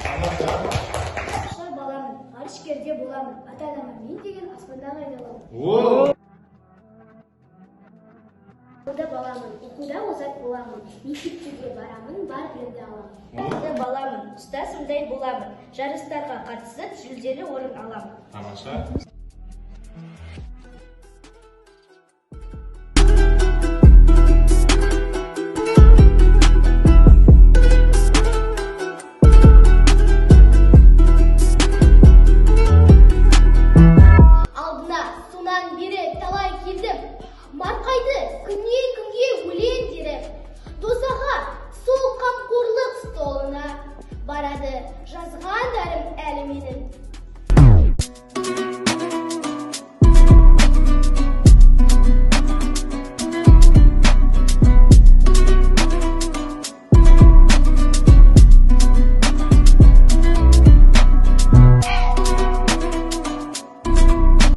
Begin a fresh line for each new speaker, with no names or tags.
Ұшар баламын, ғарышкерде боламын, ата-анама мен деген аспандағы айдаламын. Оқуда баламын, оқуда озат боламын, мектепке барамын, бар білімді аламын.
Оқуда баламын, ұстазымдай боламын, жарыстарға қатысып жүлделі орын аламын.
Тамаша.
Алдына сонан бері талай келдім, марқайды күнге өлең деріп, досаға сол қамқорлық столына барады жазғандарым әлі менің.